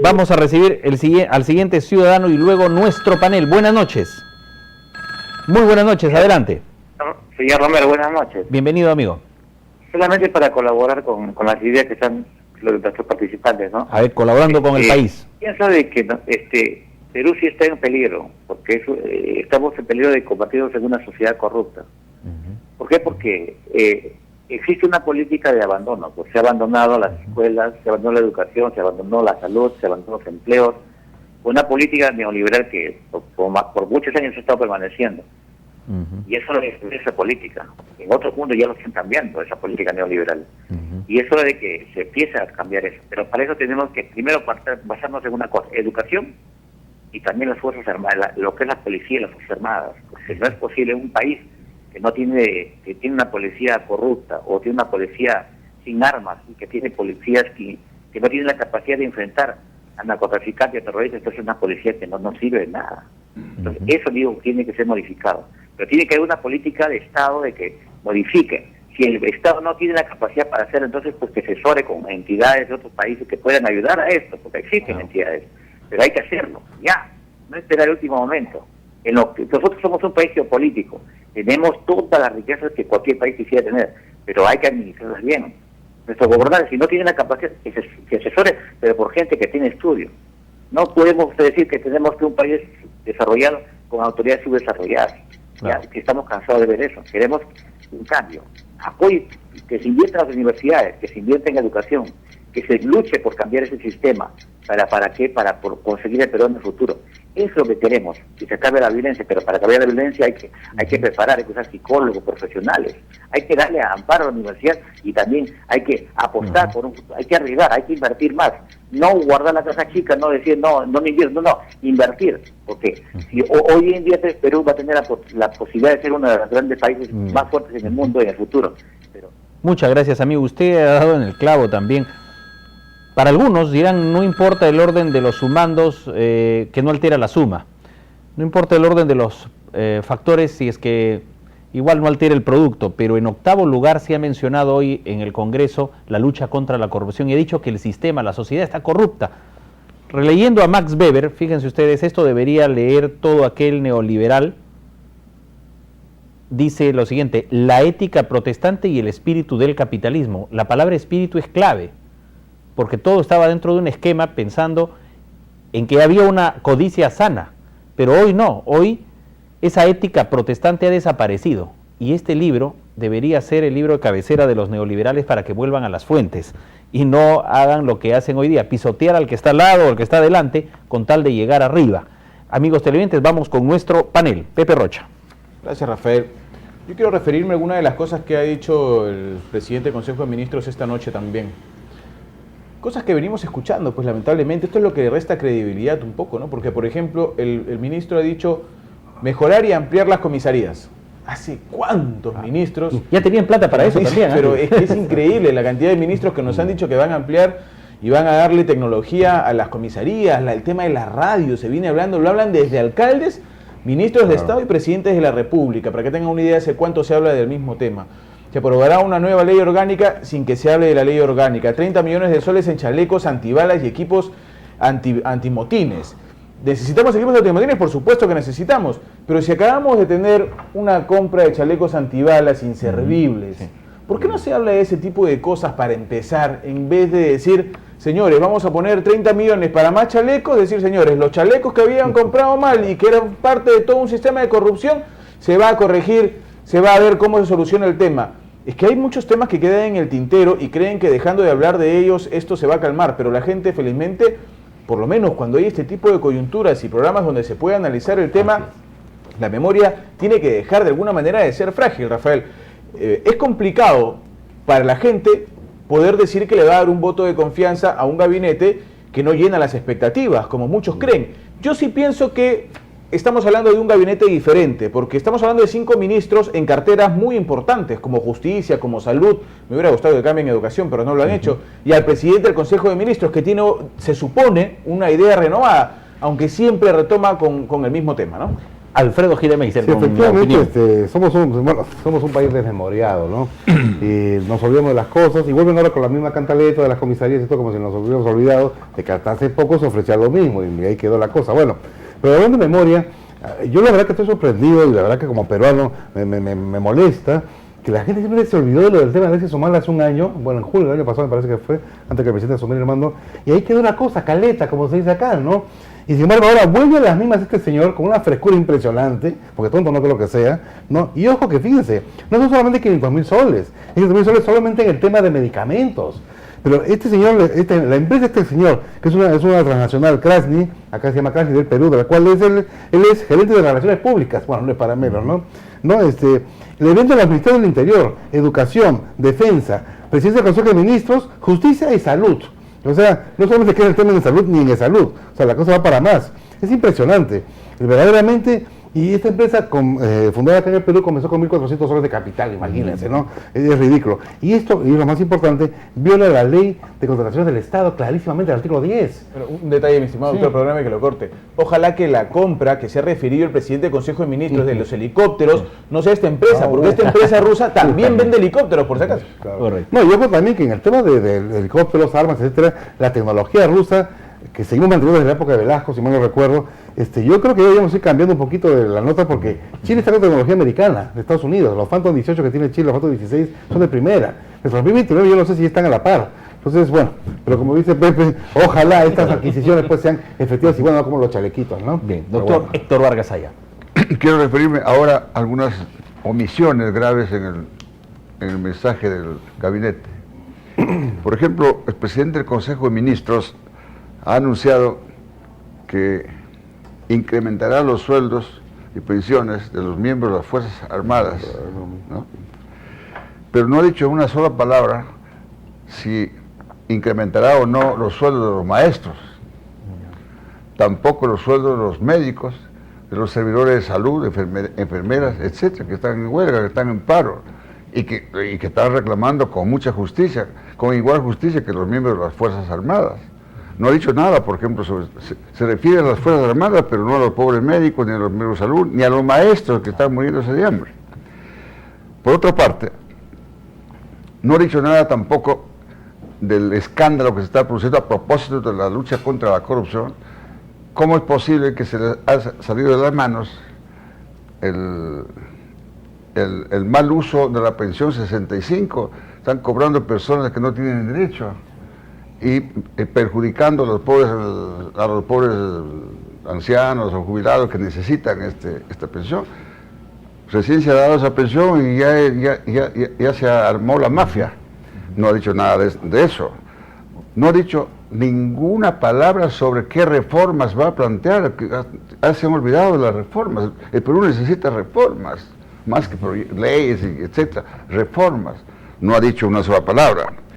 Vamos a recibir al siguiente ciudadano y luego nuestro panel. Buenas noches. Muy buenas noches, adelante. Señor Romero, buenas noches. Bienvenido, amigo. Solamente para colaborar con las ideas que están los nuestros participantes, ¿no? A ver, colaborando con el país. Pienso de que Perú sí está en peligro, porque estamos en peligro de convertirnos en una sociedad corrupta. ¿Por qué? Porque existe una política de abandono, pues se ha abandonado las escuelas, se abandonó la educación, se abandonó la salud, se abandonó los empleos, una política neoliberal que por muchos años ha estado permaneciendo. Y eso es esa política. En otros mundos ya lo están cambiando, esa política neoliberal. Y es hora de que se empiece a cambiar eso. Pero para eso tenemos que primero basarnos en una cosa, educación y también las Fuerzas Armadas, lo que es la policía y las Fuerzas Armadas. Porque no es posible un país que no tiene, que tiene una policía corrupta o tiene una policía sin armas y que tiene policías que no tienen la capacidad de enfrentar a narcotraficantes y a terroristas, entonces es una policía que no sirve de nada. Entonces eso, digo, tiene que ser modificado. Pero tiene que haber una política de Estado de que modifique. Si el Estado no tiene la capacidad para hacerlo, entonces pues que se asesore con entidades de otros países que puedan ayudar a esto, porque existen entidades. Pero hay que hacerlo, ya, no esperar el último momento. Nosotros somos un país geopolítico, tenemos todas las riquezas que cualquier país quisiera tener, pero hay que administrarlas bien. Nuestros gobernantes, si no tienen la capacidad, que asesore, pero por gente que tiene estudio. No podemos decir que tenemos que un país desarrollado con autoridades subdesarrolladas. Ya, que estamos cansados de ver eso. Queremos un cambio. Apoyo, que se invierta en las universidades, que se invierta en educación, que se luche por cambiar ese sistema. ¿Para qué? Para conseguir el Perú en el futuro. Eso es lo que queremos, que se acabe la violencia, pero para acabar la violencia hay que preparar, hay que usar psicólogos, profesionales, hay que darle amparo a la universidad y también hay que apostar hay que arriesgar, hay que invertir más, no guardar la casa chica, no decir no invierto, no, invertir, porque si hoy en día Perú va a tener la posibilidad de ser uno de los grandes países más fuertes en el mundo en el futuro. Pero... Muchas gracias, amigo, usted ha dado en el clavo también. Para algunos dirán, no importa el orden de los sumandos que no altera la suma. No importa el orden de los factores si es que igual no altera el producto. Pero en octavo lugar se ha mencionado hoy en el Congreso la lucha contra la corrupción y ha dicho que el sistema, la sociedad está corrupta. Releyendo a Max Weber, fíjense ustedes, esto debería leer todo aquel neoliberal. Dice lo siguiente, la ética protestante y el espíritu del capitalismo. La palabra espíritu es clave, porque todo estaba dentro de un esquema pensando en que había una codicia sana, pero hoy no, hoy esa ética protestante ha desaparecido y este libro debería ser el libro de cabecera de los neoliberales para que vuelvan a las fuentes y no hagan lo que hacen hoy día, pisotear al que está al lado o al que está adelante con tal de llegar arriba. Amigos televidentes, vamos con nuestro panel. Pepe Rocha. Gracias, Rafael. Yo quiero referirme a alguna de las cosas que ha dicho el presidente del Consejo de Ministros esta noche también. Cosas que venimos escuchando, pues lamentablemente, esto es lo que resta credibilidad un poco, ¿no? Porque, por ejemplo, el ministro ha dicho mejorar y ampliar las comisarías. ¿Hace cuántos ministros? Ya tenían plata para eso también. Pero es increíble la cantidad de ministros que nos han dicho que van a ampliar y van a darle tecnología a las comisarías, el tema de la radio, se viene hablando, lo hablan desde alcaldes, ministros de Estado y presidentes de la República, para que tengan una idea de hace cuánto se habla del mismo tema. Se aprobará una nueva ley orgánica sin que se hable de la ley orgánica. 30 millones de soles en chalecos antibalas y equipos antimotines. ¿Necesitamos equipos antimotines? Por supuesto que necesitamos. Pero si acabamos de tener una compra de chalecos antibalas inservibles, ¿por qué no se habla de ese tipo de cosas para empezar? En vez de decir, señores, vamos a poner 30 millones para más chalecos, decir, señores, los chalecos que habían comprado mal y que eran parte de todo un sistema de corrupción, se va a corregir, se va a ver cómo se soluciona el tema. Es que hay muchos temas que quedan en el tintero y creen que dejando de hablar de ellos esto se va a calmar, pero la gente felizmente, por lo menos cuando hay este tipo de coyunturas y programas donde se puede analizar el tema, la memoria tiene que dejar de alguna manera de ser frágil, Rafael. Es complicado para la gente poder decir que le va a dar un voto de confianza a un gabinete que no llena las expectativas, como muchos creen. Yo sí pienso que estamos hablando de un gabinete diferente, porque estamos hablando de 5 ministros en carteras muy importantes, como justicia, como salud. Me hubiera gustado que cambien educación, pero no lo han hecho. Y al presidente del Consejo de Ministros, que tiene, se supone, una idea renovada, aunque siempre retoma con el mismo tema, ¿no? Alfredo Giremeister, Sí, con efectivamente, opinión. somos un país desmemoriado, ¿no? Y nos olvidamos de las cosas y vuelven ahora con la misma cantaleta de las comisarías y todo, como si nos hubiéramos olvidado de que hasta hace poco se ofrecía lo mismo y ahí quedó la cosa. Bueno, pero hablando de memoria, yo la verdad que estoy sorprendido y la verdad que como peruano me molesta que la gente siempre se olvidó de lo del tema de Alexis Omal hace un año, bueno, en julio del año pasado me parece que fue, antes que el presidente asumiera el mando, y ahí quedó la cosa, caleta, como se dice acá, ¿no? Y sin embargo ahora vuelve a las mismas este señor con una frescura impresionante, porque tonto no creo que sea, ¿no? Y ojo que fíjense, no son solamente 500.000 soles, 500.000 soles solamente en el tema de medicamentos. Pero este señor, la empresa de este señor, que es una transnacional, Krasny, acá se llama Krasny del Perú, de la cual él es gerente de relaciones públicas, bueno, no es para menos, ¿no? Le vende a los ministerios del Interior, Educación, Defensa, Presidencia del Consejo de Ministros, Justicia y Salud. O sea, no solamente queda el tema de salud ni en salud, o sea, la cosa va para más. Es impresionante. Verdaderamente, y esta empresa fundada acá en el Perú comenzó con 1.400 soles de capital, imagínense, ¿no? Es ridículo. Y esto, y lo más importante, viola la ley de contrataciones del Estado clarísimamente, el artículo 10. Pero un detalle, mi estimado doctor, programa que lo corte. Ojalá que la compra que se ha referido el presidente del Consejo de Ministros de los helicópteros no sea esta empresa, porque esta empresa rusa también vende helicópteros, por si acaso. Claro. Correcto. No, yo creo también que en el tema de helicópteros, armas, etcétera, la tecnología rusa, que seguimos manteniendo desde la época de Velasco, si mal no recuerdo, yo creo que deberíamos ir cambiando un poquito de la nota porque Chile está con tecnología americana, de Estados Unidos. Los Phantom 18 que tiene Chile, los Phantom 16 son de primera. Los 2029 yo no sé si están a la par. Entonces, bueno, pero como dice Pepe, ojalá estas adquisiciones pues sean efectivas y bueno, no como los chalequitos, ¿no? Bien, doctor bueno. Héctor Vargas Allá. Quiero referirme ahora a algunas omisiones graves en el mensaje del gabinete. Por ejemplo, el presidente del Consejo de Ministros ha anunciado que incrementará los sueldos y pensiones de los miembros de las Fuerzas Armadas, ¿no? Pero no ha dicho una sola palabra si incrementará o no los sueldos de los maestros, tampoco los sueldos de los médicos, de los servidores de salud, enfermeras, etcétera, que están en huelga, que están en paro y que están reclamando con mucha justicia, con igual justicia que los miembros de las Fuerzas Armadas. No ha dicho nada, por ejemplo, se refiere a las Fuerzas Armadas, pero no a los pobres médicos, ni a los miembros de salud, ni a los maestros que están muriéndose de hambre. Por otra parte, no ha dicho nada tampoco del escándalo que se está produciendo a propósito de la lucha contra la corrupción. ¿Cómo es posible que se les haya salido de las manos el mal uso de la pensión 65? Están cobrando personas que no tienen derecho y perjudicando a los pobres ancianos o jubilados que necesitan esta pensión. Recién se ha dado esa pensión y ya se armó la mafia. No ha dicho nada de eso. No ha dicho ninguna palabra sobre qué reformas va a plantear. Se han olvidado de las reformas. El Perú necesita reformas, más que leyes, etcétera. Reformas. No ha dicho una sola palabra.